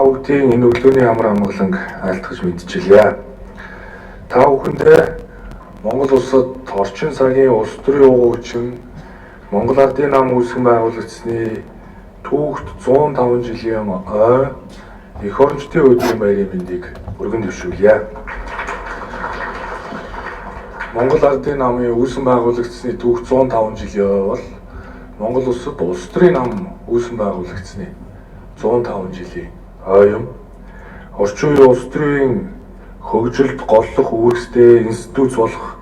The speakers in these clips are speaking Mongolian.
бүгдийн энэ өглөөний амар амгаланг айлтгаж мэдчилье. Та бүхэндээ Монгол улсад орчин цагийн улс төрийн уг хүчин Монгол Ардын нам үүсгэн байгуулагдсны түүхт 105 жилийн ой эх орончдын өдрийн баярын мэндийг өргөн дэвшүүлье. Монгол Ардын намын үүсгэн байгуулагдсны түүх 105 жилийн ой бол Монгол улсад улс төрийн нам үүсгэн байгуулагдсны 105 жилийн ой юм. Орчин үеийн улс төрийн хөгжилд голлох үүрэгтэй институт болох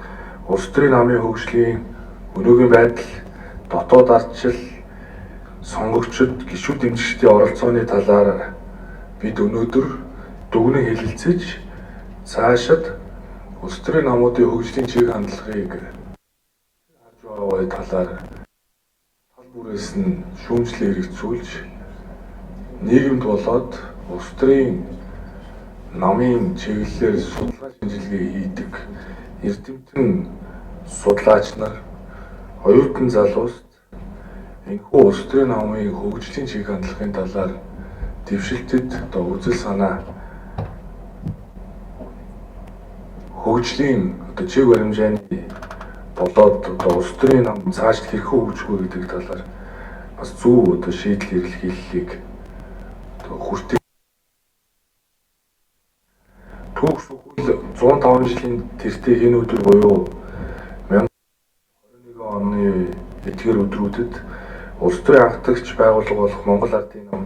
улс төрийн намын хөгжлийн өнөөгийн байдал, дотоод ардчил, сонгогчид, гишүүд дэмжигчдийн оролцооны талаар бид өнөөдөр дүгнэн хэлэлцэж, цаашид улс төрийн намуудын хөгжлийн чиг хандлагыг харж байгаа талаар тал бүрээс нь шүүмжлэн хэрэгжүүлж, нийгэмд болоод улс төрийн намын чиглэлээр судалгаа шинжилгээ хийдэг эрдэмтэн судлаач нар, оюутан залууст энэхүү улс төрийн намын хөгжлийн чиг хандлагын талаар дэвшилтэд үзэл санаа хөгжлийн чиг баримжааны болоод улс төрийн нам цааш хэрхэн хөгжих вэ гэдэг талаар бас зөв шийдэл эрэлхийллийг хүртээ. Түүх сүүл 105 жилийн тэртээ энэ өдөр буюу 2021 оны эдгээр өдрүүдэд улс төрийн анхдагч байгууллага болох Монгол Ардын нам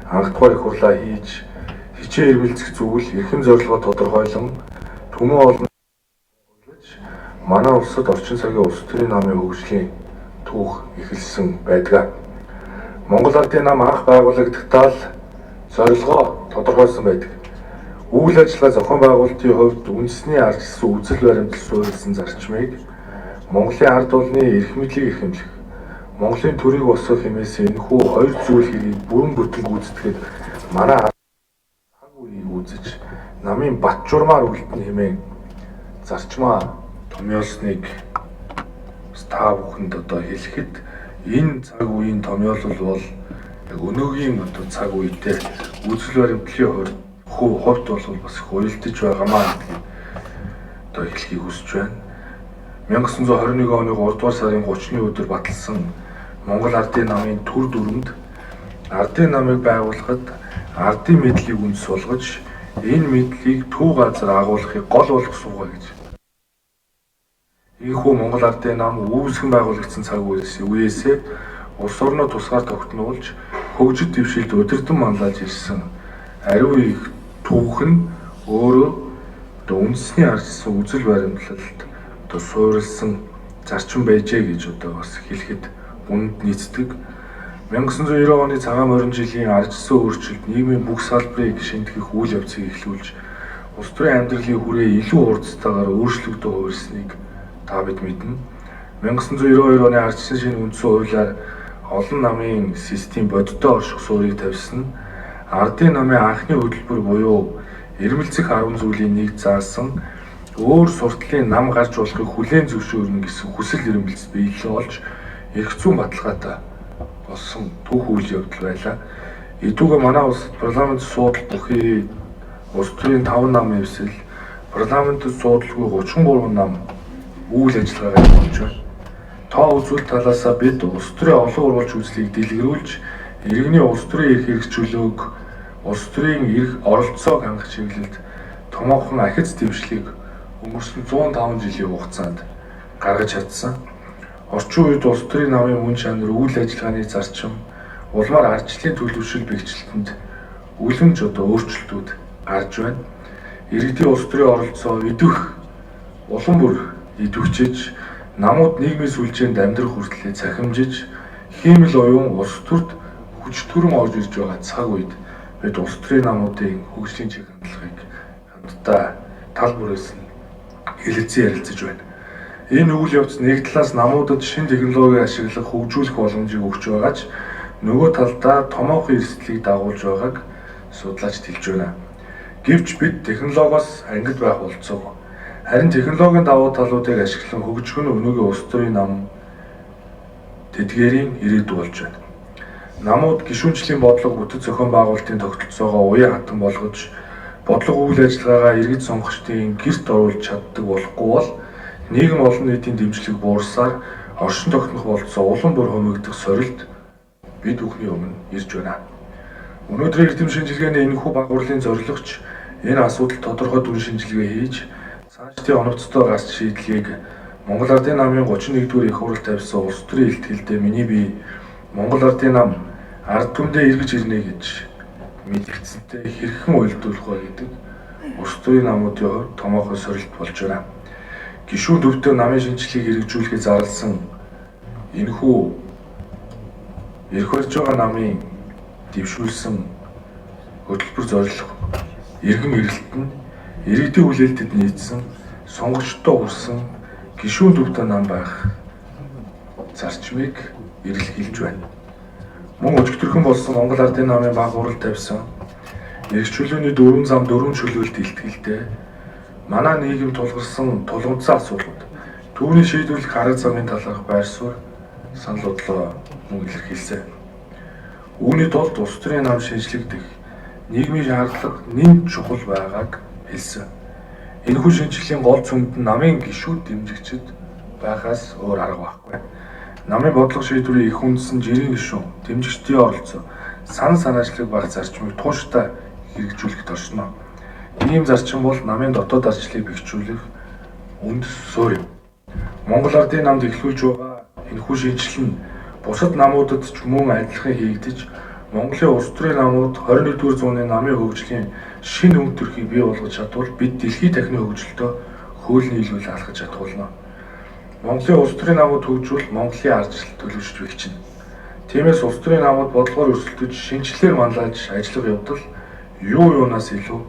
анхдугаар их хурлаа хийж хичээн эрмэлзэх зүйл эрхэм зорилгоо тодорхойлон түмэн олон хурлаж манай улсад орчин цагийн улс төрийн намын хөгжлийн түүх эхэлсэн байдаг. Монгол Ардын нам анх байгуулагдтал зорилгоо тодорхойлсон байдаг. Үйл ажиллагаа зохион байгуулалтын хувьд үндэсний ардчилсан үзэл баримтлал суурилсан зарчмыг Монголын ард олны эрх мэдлийг эрхэмлэх, Монголын төрийг босгох хэмээс энэхүү хоёр зүйл хэргийг бүрэн бүтэн гүйцэтгэхэд манай цаг үеийг үзэж намын бат журмаар үлдэн хэмээн зарчмаа томьёолсныг та бүхэнд хэлэхэд энэ цаг үеийн томьёолол бол яг өнөөгийн цаг үедээ үзэл баримтлалын хувьд бол бас их уялдаж байгаамаа гэдгийг хэлхийг хүсэж байна. 1921 оны 3 дугаар сарын 30-ны өдөр баталсан Монгол Ардын намын төр дүрмд Ардын намыг байгуулахад ардын мэдлийг үндэс болгож энэ мэдлийг төв газар агуулгахыг гол болгох суугаа гэж. Ийхүү Монгол Ардын нам үүсгэн байгуулагдсан цаг үеэсээ улс орноо тусгаар тогтнуулж хөгжид дэвшилд удирдан манлайлж ирсэн ариун их түүх нь өөрөө үндэсний ардчилсан үзэл баримтлалд суурилсан зарчим байжээ гэж бас хэлэхэд үнд нийцдэг. 1990 оны цагаан морин жилийн ардчилсан өөрчлөлт нийгмийн бүх салбарыг шинтгэх үйл явцыг эхлүүлж улс төрийн амьдралын хүрээ илүү хурдтайгаар өөрчлөгдөж хувирсныг та бид мэднэ. 1992 оны ардчилсан шинэ үндсэн хуулиар олон намын систем бодиттой орших суурийг тавьсан нь Ардын намын анхны хөтөлбөр буюу эрмэлзэх 10 зүйлийн нэг заасан өөр сурталын нам гарч болохыг хүлээн зөвшөөрнө гэсэн хүсэл эрмэлзэл биелэл болж эрх зүйн баталгаатай болсон түүх үйл явдал байлаа. Идүүгээ манай улсад парламент суудал бүхий улс төрийн 5 нам эвсэл парламентд суудалгүй 33 нам үйл ажиллагаагаа хийж байна. Тоо үзүүл талаасаа бид улс төрийн олон урвалж үзлийг дэлгэрүүлж иргэний улс төрийн эрх хэрэгжүүлэг улс төрийн эрх оролцоог хангах чиглэлд томоохон ахиц дэвшлиг өнгөрсөн 105 жилийн хугацаанд гаргаж чадсан. Орчин үед улс төрийн намын үн чанар, үйл ажиллагааны зарчим, улмаар ардчлалын төлөвшил бэхжилтэнд үлэмж өөрчлөлтүүд гарч байна. Иргэдийн улс төрийн оролцоо идэх, улам бүр идэвхжиж, намууд нийгмийн сүлжээнд амьдрах хүртлээр цахимжиж, хиймэл оюун улс төрд хүч төрөн орж ирж байгаа цаг үед бид улс төрийн намуудын хөгжлийн чиг хандлагыг хамтдаа тал бүрээс нь хэлэлцэн ярилцаж байна. Энэ үйл явц нэг талаас намуудад шинэ технологиг ашиглах хөгжүүлэх боломжийг өгч байгаач нөгөө талдаа томоохон эрсдлийг дагуулж байгааг судлаачид хэлж байна. Гэвч бид технологиос ангид байх болцоо. Харин технологийн давуу талуудыг ашиглан хөгжих нь өнөөгийн улс төрийн нам тэдгээрийн ирээдүй болж байна. намууд гишүүнчлийн бодлого бүтэц зохион байгуулалтын тогтолцоогоо уян хатан болгож бодлого үйл ажиллагаагаа иргэд сонгогчдын гэрт оруулж чаддаг болохгүй бол нийгэм олон нийтийн дэмжлэг буурсаар оршин тогтнох болцоо улам бүр хөнөөгдөх сорилт бид бүхний өмнө ирж байна. Өнөөдрийн эрдэм шинжилгээний энэхүү баг хурлын зорилгоч энэ асуудал тодорхой дүн шинжилгээ хийж цаашдын оновцтой гарч шийдлийг Монгол Ардын намын 31-р их хурал тавьсан улс төрийн илтгэлдээ миний бие Монгол Ардын нам ард түмдээ эргэж ирнэ гэж мэдгдсэнтэй хэрхэн уйлдуулах вэ гэдэг улс төрийн намуудын хувьд томоохон сорилт болж байна. Гишүүн төвтэй намын шинжилгээг хэрэгжүүлэхэд зарласан энэхүү эрх барьж байгаа намын дэвшүүлсэн хөтөлбөр зорилго иргэн эрэлт нь иргэдийн хүлээлтэд нийцсэн сонгогчдод хүрсэн гишүүн төвтэй нам байх зарчмыг эрэлхийлж байна. Мөн өчигдөрхөн болсон Монгол Ардын намын баг хурал тавьсан эрх чөлөөний 4 зам 4 чөлөөлт илтгэлтэй манай нийгэм тулгарсан тулгымцсан асуудлууд түүний шийдвэрлэх арга замын талаарх байр суурь санал бодлоо мөн илэрхийлсэн. Үүний тулд улс төрийн нам шинжлэгдэх нийгмийн шаардлага нэн чухал байгааг хэлсэн. Энэхүү шинжилгээний гол цөмд нь намын гишүүд дэмжигчид байхаас өөр арга байхгүй. Намын бодлого шийдвэрийн их үндэс нь жирийн гишүүн, дэмжигчдийн оролцоо, сан санаачлаг байх зарчмыг тууштай хэрэгжүүлэхэд оршино. Ийм зарчим бол намын дотоод ардчлалыг бэхжүүлэх үндэс суурь юм. Монгол Ардын намд эхлүүлж байгаа энэхүү шинжилгээ нь бусад намуудад ч мөн адилхан хийгдэж Монголын улс төрийн намууд 21-р зууны намын хөгжлийн шинэ үн төрхийг бий болгож чадвал бид дэлхийн дахины хөгжилтөө хөөл нийлүүл алхаж чадах болно. Монголын улс төрийн намууд хөгжүүл Монголын ардчлал төлөвшөж бэлчинэ. Тиймээс улс төрийн намууд бодлогоор өрсөлдөж шинжилгээр манлайлж ажиллах явдал юунаас илүү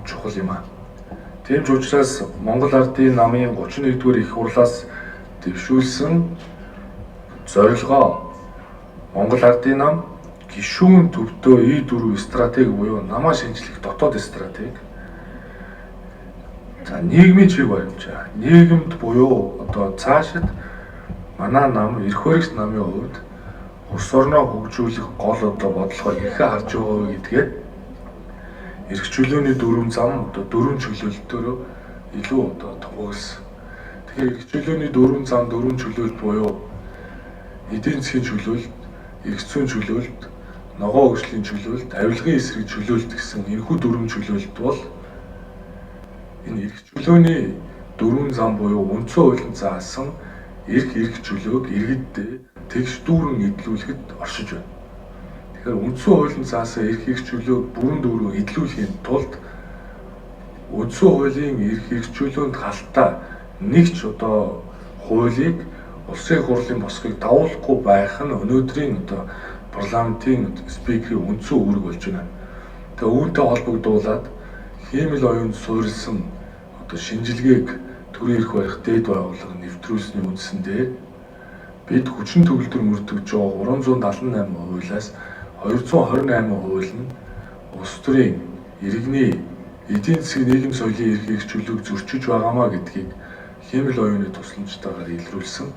чухал юм аа. Тийм ч учраас Монгол Ардын намын 31-р их хурлаас дэвшүүлсэн зорилгоо Монгол Ардын нам гишүүн төвдөө E4 стратеги буюу намаа шинжлэх дотоод стратеги. За нийгмийн чиг баримжаа. Нийгэмд буюу одоо цаашид манай нам эрх баригч намын хувьд улс орноо хөгжүүлэх гол одоо бодлогоо хэрхэн харж байгаа вэ гэдгээ эрх чөлөөний 4 зам одоо 4 чөлөөлтөөр илүү одоо тохиолсон. Тэгэхээр эрх чөлөөний 4 зам 4 чөлөөлт буюу эдийн засгийн чөлөөлт, эрх зүйн чөлөөлт, ногоон хөгжлийн чөлөөлт, авилгын эсрэг чөлөөлт гэсэн энэхүү 4 чөлөөлт бол энэ эрх чөлөөний 4 зам буюу үндсэн хуулийн заасан эрх чөлөөг иргэддээ тэгш дүүрэн эдлүүлэхэд оршиж байна. Тэгэхээр үндсэн хуулийн заасан эрх чөлөөг бүрэн дүүрэн эдлүүлэхийн тулд үндсэн хуулийн эрх чөлөөнд халтаа нэг ч одоо хуулийг улсын хурлын босхийг давуулахгүй байх нь өнөөдрийн одоо парламентын спикерийн үндсэн үүрэг болж байна. Тэгээ үүнтэй холбогдуулаад хиймэл оюунд суурилсан одоо шинжилгээг төрийн эрх барих дээд байгууллага нэвтрүүлсний үндсэн дээр бид хүчин төгөлдөр мөрдөгж байгаа 378 хуулиас 228 хууль нь улс төрийн иргэний эдийн засгийн нийгэм соёлын эрх чөлөөг зөрчиж байгаамаа гэдгийг хиймэл оюуны тусламжтайгаар илрүүлсэн.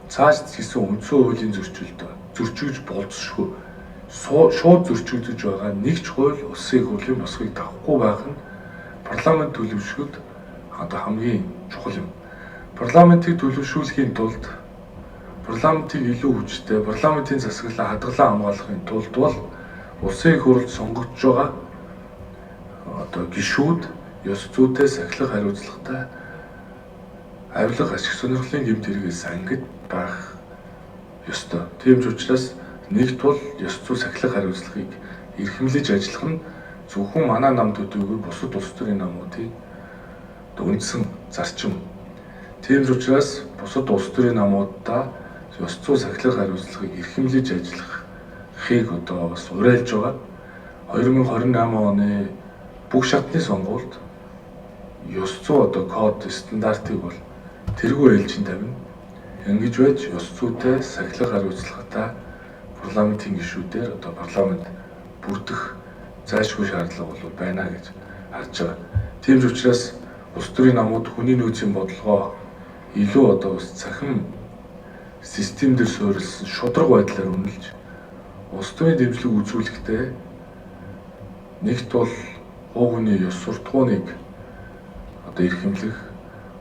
Цааш гэсэн үндсэн хуулийн зөрчигдж болцсохгүй шууд зөрчигдөж байгаа нэг ч хууль улсын хурлын босхийг давахгүй байх нь парламент төлөвшөхөд одоо хамгийн чухал юм. Парламентыг төлөвшүүлэхийн тулд парламентыг илүү хүчтэй, парламентын засаглалаа хадгалан хамгаалахын тулд бол улсын хурлд сонгогдож байгаа одоо гишүүд ёс зүйтэй сахилах хариуцлагатай авилга ашиг сонирхлын гэмт хэрэгээс ангид байх ёстой. Тийм ч учраас нэгт бол ёс зүй сахилах хариуцлагыг эрхэмлэж ажиллах нь зөвхөн манай нам төдийгүй бусад улс төрийн намуудын үндсэн зарчим. Тийм ч учраас бусад улс төрийн намуудаа ёс зүй сахилах хариуцлагыг эрхэмлэж ажиллахыг одоо бас уриалж байгаа. 2028 оны бүх шатны сонгуульд ёс зүй одоо код стандартыг бол тэргүй ээлжин тавина. Ингэж байж ёс зүйтэй сахилах хариуцлагатай парламентын гишүүдээр одоо парламент бүрдэх зайлшгүй шаардлага бол байна гэж харж байгаа. Тийм ч учраас улс төрийн намууд хүний нөөцийн бодлогоо илүү одоо цахим систем дээр суурилсан шударга байдлаар үнэлж улс төрийн дэмжлэг үзүүлэхдээ нэгт бол хуу хөний ёс суртахууныг одоо эрхэмлэх,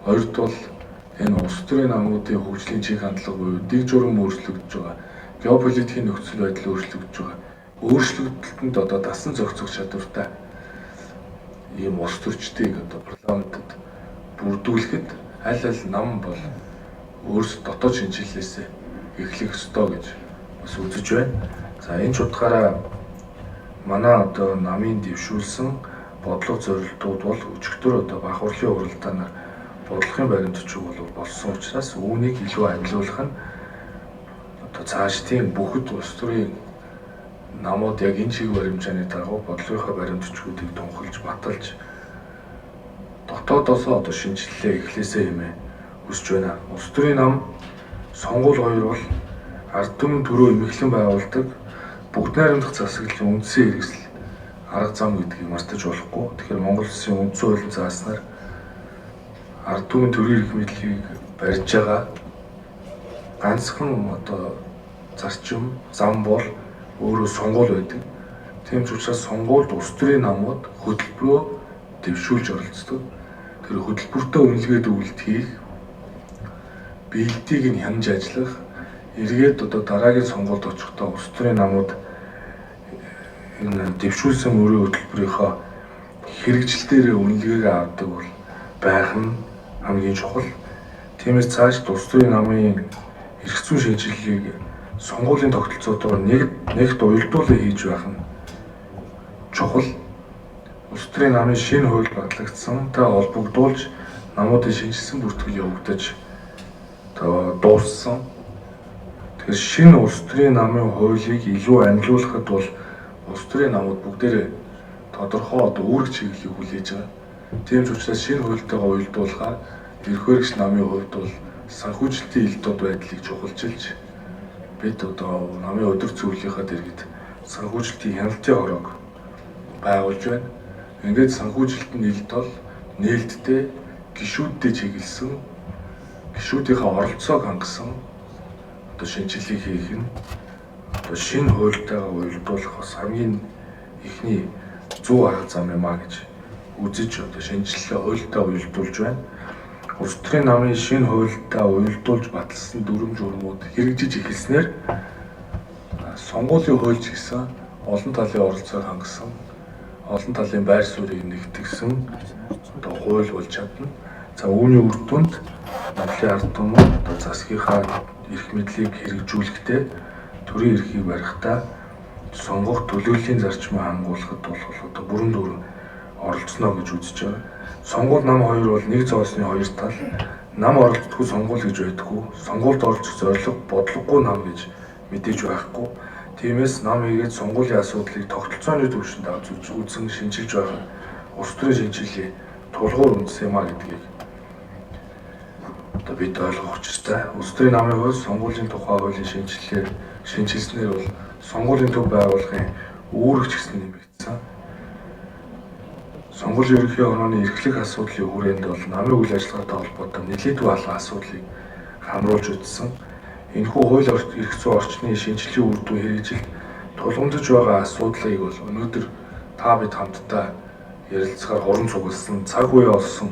хоёрт бол энэ улс төрийн намуудын хөгжлийн чиг хандлага буюу дэг журам өөрчлөгдөж байгаа, геополитикийн нөхцөл байдал өөрчлөгдөж байгаа. Өөрчлөгдөлтөнд одоо дасан зохицох чадвартай ийм улс төрчдийг одоо парламентод бүрдүүлэхэд аль аль нам бол өөрсдөө дотоод шинжилгээсээ эхлэх ёстой гэж бас үзэж байна. За энэ ч утгаараа манай одоо намын дэвшүүлсэн бодлого зорилтууд бол өчигдөр одоо Бах хурлын уралдаанаар бодлогын баримтчиг бол болсон учраас үүнийг илүү амжилуулах нь одоо цаашдын бүхэл улс төрийн намууд яг энэ чиг баримжааны дагуу бодлогынхаа баримтчгуудыг тунхалж баталж дотоодоос одоо шинжилгээ эхлэсэй хэмээн хүсэж байна. Улс төрийн нам сонгуул 2 бол ард түмэн төрөө эмхлэн байгуулдаг бүгд найрамдах засаглалын үндсэн хэрэгсэл арга зам гэдгийг мартаж болохгүй. Тэгэхээр Монгол Улсын үндсэн хуулийн зааснаар ард түмэн төрийн эрх мэдлийг барьж байгаа ганцхан одоо зарчим зам бол өөрөө сонгуул байдаг. Тийм ч учраас сонгуульд улс төрийн намууд хөтөлбөрөө дэвшүүлж оролцдог. Тэр хөтөлбөртөө үнэлгээд өгүүлэлт хийх, биелдийг нь хянаж ажиллах, эргээд одоо дараагийн сонгуульд очихдоо улс төрийн намууд энэ дэвшүүлсэн өөрийн хөтөлбөрийнхөө хэрэгжилтээр үнэлгээгээ авдаг бол байх нь хамгийн чухал. Тиймээс цааш улс төрийн намын эрх зүйн шинжилгээг сонгуулийн тогтолцоотойгоо нэгт уялдуулан хийж байх нь чухал. Улс төрийн намын шинэ хууль батлагдсантай холбогдуулж намуудын шинжилсэн бүртгэл явагдаж дууссан. Тэгэхээр шинэ улс төрийн намын хуулийг илүү амжилуулахад бол улс төрийн намууд бүгдээрээ тодорхой одоо үүрэг чиглэлийг хүлээж байгаа. Тийм ч учраас шинэ хуультайгаа уялдуулахаар эрх баригч намын хувьд бол санхүүжилтийн элдод байдлыг чухалчилж бид одоо намын өдөр зөвлөлийнхаа дэргэд санхүүжилтийн хяналтын хорог байгуулж байна. Ингээд санхүүжилтийн элдол нээлттэй гишүүдтэй чиглэсэн гишүүдийнхээ оролцоог хангасан одоо шинжилгээ хийх нь одоо шинэ хуультайгаа уялдуулах бас хамгийн ихний зөв арга зам юм а гэж үзэж одоо шинжилгээ хуультай уялдуулж байна. Улс төрийн намын шинэ хуультай уялдуулж баталсан дүрм журмууд хэрэгжиж эхэлснээр сонгуулийн хуульч гэсэн олон талын оролцоог хангасан, олон талын байр суурийг нэгтгэсэн одоо хууль болж чадна. За үүний үр дүнд намлын ард түмэн одоо засгийнхаа эрх мэдлийг хэрэгжүүлэхдээ төрийн эрхийг барихтаа сонгох төлөвлөлийн зарчмыг хангуулахад бол одоо бүрэн дүүрэн оролцоно гэж үзэж байгаа. Сонгуул нам 2 бол нэг зоосны 2 тал. Нам оролцдоггүй сонгуул гэж байдаггүй. Сонгуульд оролцох зорилго бодлогогүй нам гэж мэдээж байхгүй. Тиймээс нам хийгээд сонгуулийн асуудлыг тогтолцооны түвшинд авч үзэн шинжилж байгаа улс төрийн шинжилгээ тулгуур үндэс юм а гэдгийг одоо бид ойлгох хэрэгтэй. Улс төрийн намын хувьд сонгуулийн тухай хуулийн шинжилснээр бол сонгуулийн төв байгууллагын үүрэгч гэсэн нэмэгдсэн. Сонгуулийн ерөнхий хорооны эрхлэх асуудлын хүрээнд бол намын үйл ажиллагаатай холбоотой нэлээдгүй алга асуудлыг хамруулж үзсэн. Энэхүү хууль эрх зүйн орчны шинжилгээ үр дүн хэрэгжилт тулгамдж байгаа асуудлыг бол өнөөдөр та бид хамтдаа ярилцахаар хорон цугласан цаг үе олсон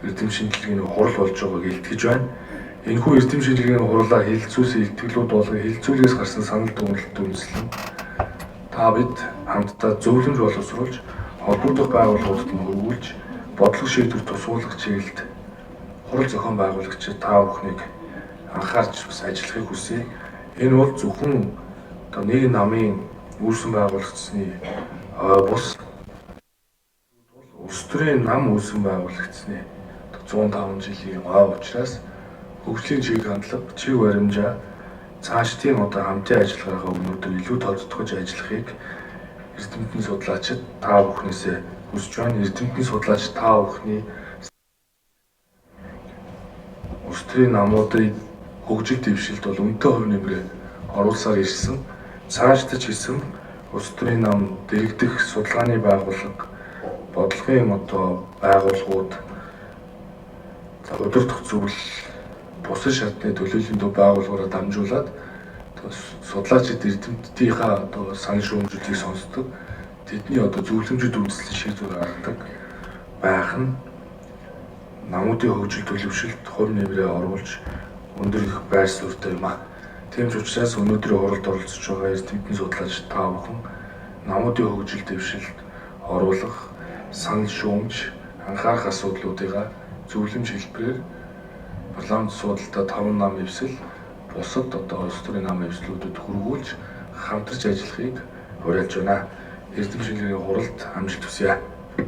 эрдэм шинжилгээний хурал болж байгааг илтгэж байна. Энэхүү эрдэм шинжилгээний хурлаар хилцүүлсэн илтгэлүүд болгон хилцүүлгээс гарсан санал дүгнэлт үндэслэн та бид хамтдаа зөвлөмж боловсруулж холбогдох байгууллагуудад нь хөрвүүлж бодлого шийдвэр тусгуулах чиглэлд хурал зохион байгуулагчид та бүхнийг анхаарч бас ажиллахыг хүсье. Энэ бол зөвхөн одоо нэг намын үүсгэн байгуулагдсны бус улс төрийн нам үүсгэн байгуулагдсны 105 жилийн учраас хөгжлийн чиг хандлага, чиг баримжаа цаашдын одоо хамтын ажиллагаагаа өнөөдөр илүү тодтогч ажиллахыг эрдэмтэн судлаачид та бүхнээсээ хүсэж байна. Эрдэмтэн судлаач та бүхний улс төрийн намуудын хөгжил дэвшилд бол үнэтэй хувь нэмрээ оруулсаар ирсэн. Цаашдаа ч гэсэн улс төрийн нам дэргэдэх судалгааны байгууллага, бодлогын одоо байгууллагууд удирдах зөвлөл бусад шатны төлөөллийн төв байгууллагаараа дамжуулаад судлаачид эрдэмтдийнхаа одоо санал шүүмжүүдийг сонсдог. Тэдний одоо зөвлөмжөд үндэслэн шийдвэр гаргадаг байх нь намуудын хөгжил төлөвшөлт хувь нэмрээ оруулж өндөр их байр суурьтай юм а. Тийм ч учраас өнөөдрийн хуралд оролцож байгаа эрдэмтэн судлаач та бүхэн намуудын хөгжил дэвшилд оруулах санал шүүмж анхаарах асуудлуудыгаа зөвлөмж хэлбэрээр парламент суудалтад 5 нам эвсэл бусад одоо улс төрийн нам эвслүүдэд хүргүүлж хамтарч ажиллахыг уриалж байна. Эрдэм шинжилгээний хуралд амжилт хүсье.